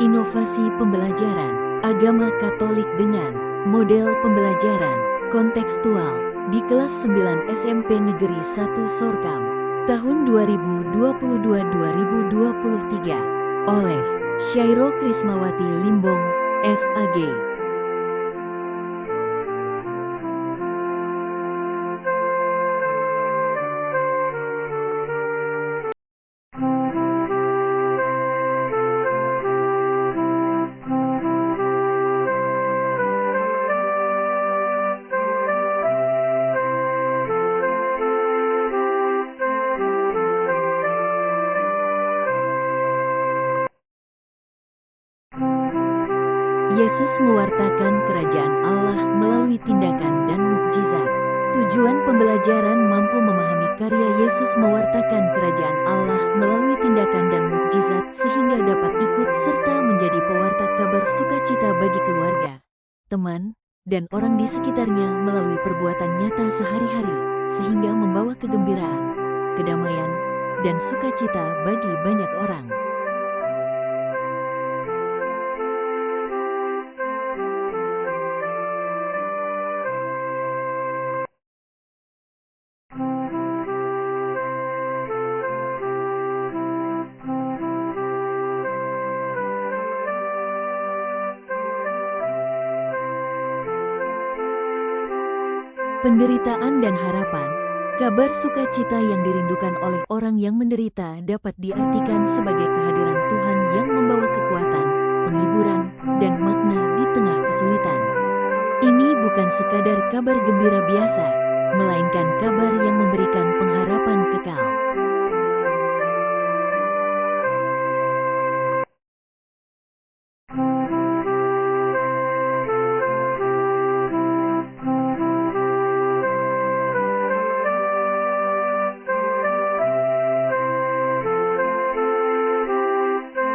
Inovasi pembelajaran agama Katolik dengan model pembelajaran kontekstual di kelas 9 SMP Negeri 1 Sorkam tahun 2022-2023 oleh Syairo Krismawati Limbong, SAG. Yesus mewartakan kerajaan Allah melalui tindakan dan mukjizat. Tujuan pembelajaran mampu memahami karya Yesus mewartakan kerajaan Allah melalui tindakan dan mukjizat sehingga dapat ikut serta menjadi pewarta kabar sukacita bagi keluarga, teman, dan orang di sekitarnya melalui perbuatan nyata sehari-hari, sehingga membawa kegembiraan, kedamaian, dan sukacita bagi banyak orang. Penderitaan dan harapan, kabar sukacita yang dirindukan oleh orang yang menderita dapat diartikan sebagai kehadiran Tuhan yang membawa kekuatan, penghiburan, dan makna di tengah kesulitan. Ini bukan sekadar kabar gembira biasa, melainkan kabar yang memberikan pengharapan kekal.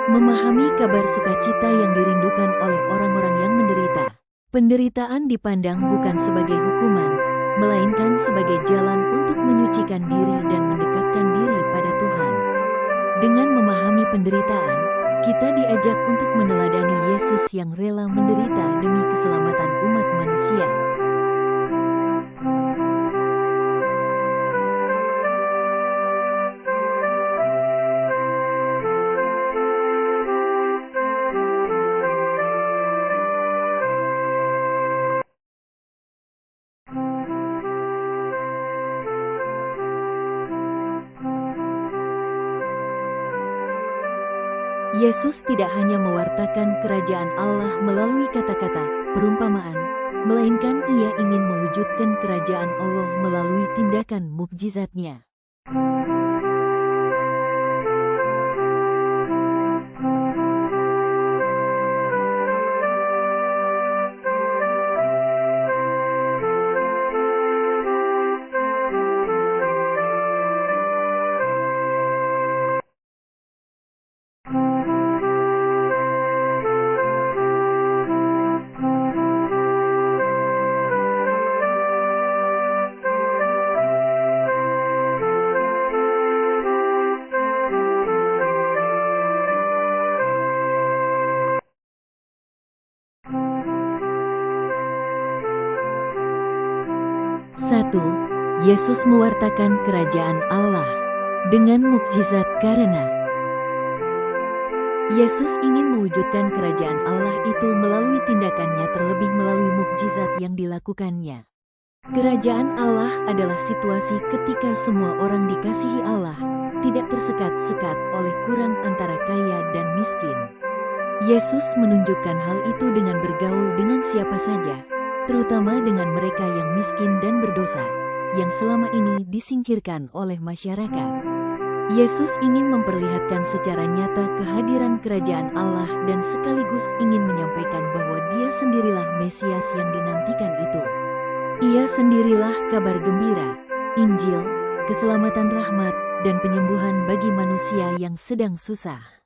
Memahami kabar sukacita yang dirindukan oleh orang-orang yang menderita. Penderitaan dipandang bukan sebagai hukuman, melainkan sebagai jalan untuk menyucikan diri dan mendekatkan diri pada Tuhan. Dengan memahami penderitaan, kita diajak untuk meneladani Yesus yang rela menderita demi keselamatan umat manusia. Yesus tidak hanya mewartakan kerajaan Allah melalui kata-kata, perumpamaan, melainkan Ia ingin mewujudkan kerajaan Allah melalui tindakan mukjizat-Nya. Satu, Yesus mewartakan kerajaan Allah dengan mukjizat karena Yesus ingin mewujudkan kerajaan Allah itu melalui tindakannya terlebih melalui mukjizat yang dilakukannya. Kerajaan Allah adalah situasi ketika semua orang dikasihi Allah, tidak tersekat-sekat oleh kurang antara kaya dan miskin. Yesus menunjukkan hal itu dengan bergaul dengan siapa saja, terutama dengan mereka yang miskin dan berdosa, yang selama ini disingkirkan oleh masyarakat. Yesus ingin memperlihatkan secara nyata kehadiran kerajaan Allah dan sekaligus ingin menyampaikan bahwa Dia sendirilah Mesias yang dinantikan itu. Ia sendirilah kabar gembira, Injil, keselamatan rahmat, dan penyembuhan bagi manusia yang sedang susah.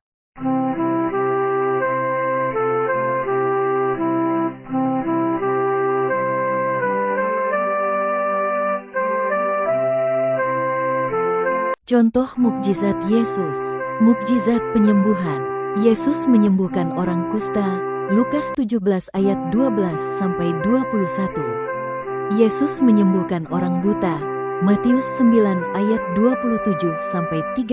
Contoh mukjizat Yesus, mukjizat penyembuhan. Yesus menyembuhkan orang kusta, Lukas 17 ayat 12-21. Yesus menyembuhkan orang buta, Matius 9 ayat 27-38.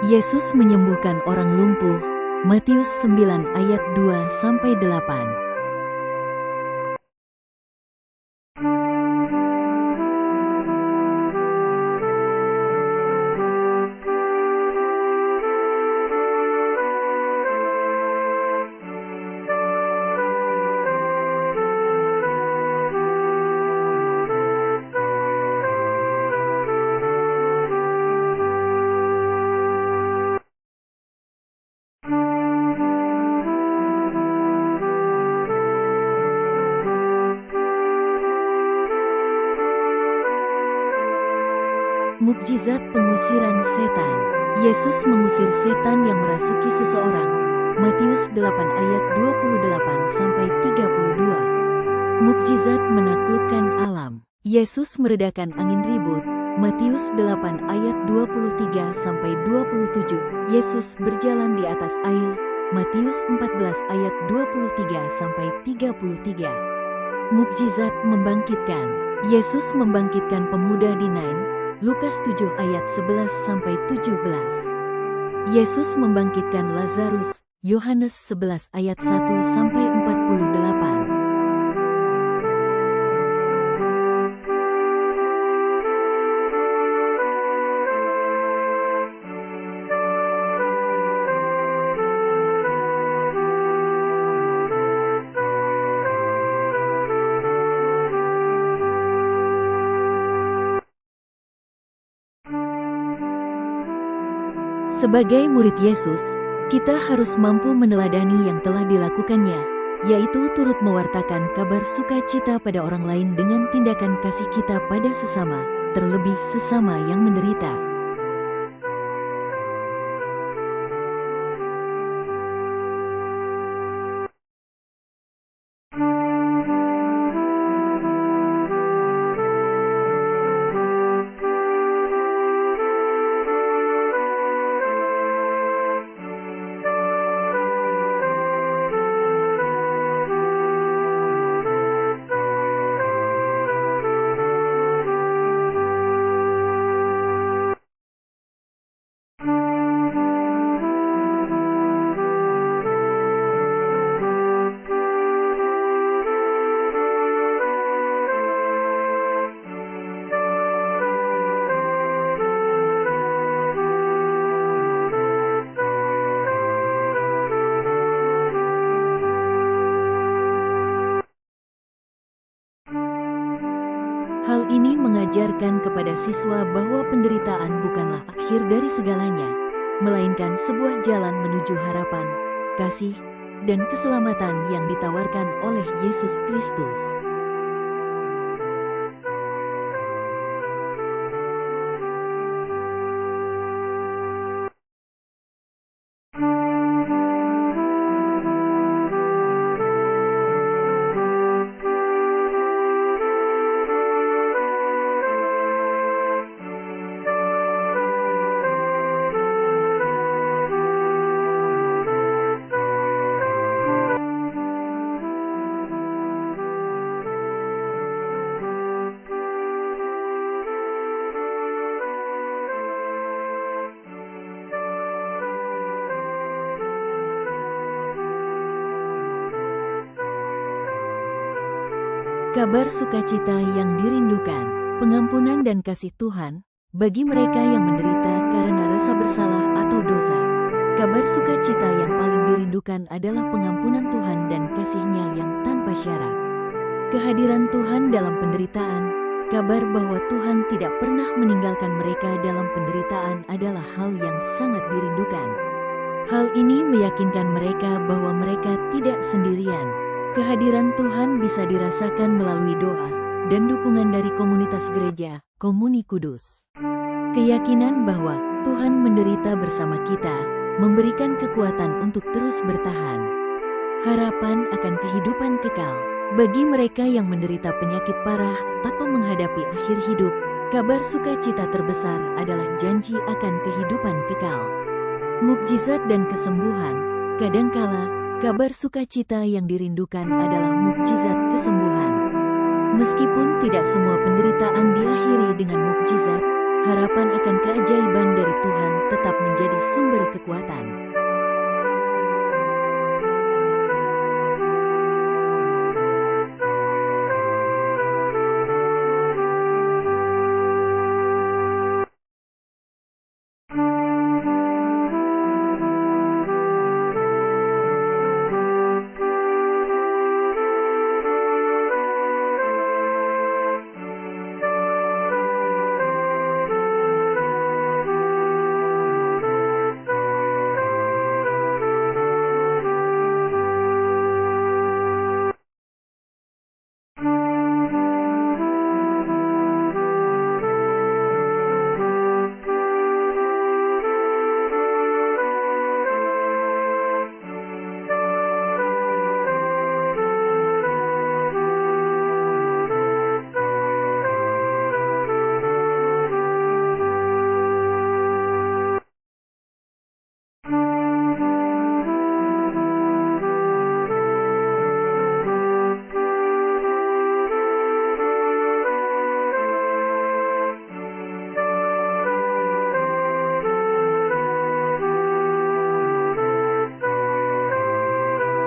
Yesus menyembuhkan orang lumpuh, Matius 9 ayat 2-8. Mukjizat pengusiran setan. Yesus mengusir setan yang merasuki seseorang. Matius 8 ayat 28-32. Mukjizat menaklukkan alam. Yesus meredakan angin ribut. Matius 8 ayat 23-27. Yesus berjalan di atas air. Matius 14 ayat 23-33. Mukjizat membangkitkan. Yesus membangkitkan pemuda di Nain. Lukas 7 ayat 11-17. Yesus membangkitkan Lazarus, Yohanes 11 ayat 1-48. Sebagai murid Yesus, kita harus mampu meneladani yang telah dilakukannya, yaitu turut mewartakan kabar sukacita pada orang lain dengan tindakan kasih kita pada sesama, terlebih sesama yang menderita. Hal ini mengajarkan kepada siswa bahwa penderitaan bukanlah akhir dari segalanya, melainkan sebuah jalan menuju harapan, kasih, dan keselamatan yang ditawarkan oleh Yesus Kristus. Kabar sukacita yang dirindukan, pengampunan dan kasih Tuhan, bagi mereka yang menderita karena rasa bersalah atau dosa. Kabar sukacita yang paling dirindukan adalah pengampunan Tuhan dan kasih-Nya yang tanpa syarat. Kehadiran Tuhan dalam penderitaan, kabar bahwa Tuhan tidak pernah meninggalkan mereka dalam penderitaan adalah hal yang sangat dirindukan. Hal ini meyakinkan mereka bahwa mereka tidak sendirian. Kehadiran Tuhan bisa dirasakan melalui doa dan dukungan dari komunitas gereja, Komuni Kudus. Keyakinan bahwa Tuhan menderita bersama kita, memberikan kekuatan untuk terus bertahan. Harapan akan kehidupan kekal. Bagi mereka yang menderita penyakit parah atau menghadapi akhir hidup, kabar sukacita terbesar adalah janji akan kehidupan kekal. Mukjizat dan kesembuhan. Kadangkala, kabar sukacita yang dirindukan adalah mukjizat kesembuhan. Meskipun tidak semua penderitaan diakhiri dengan mukjizat, harapan akan keajaiban dari Tuhan tetap menjadi sumber kekuatan.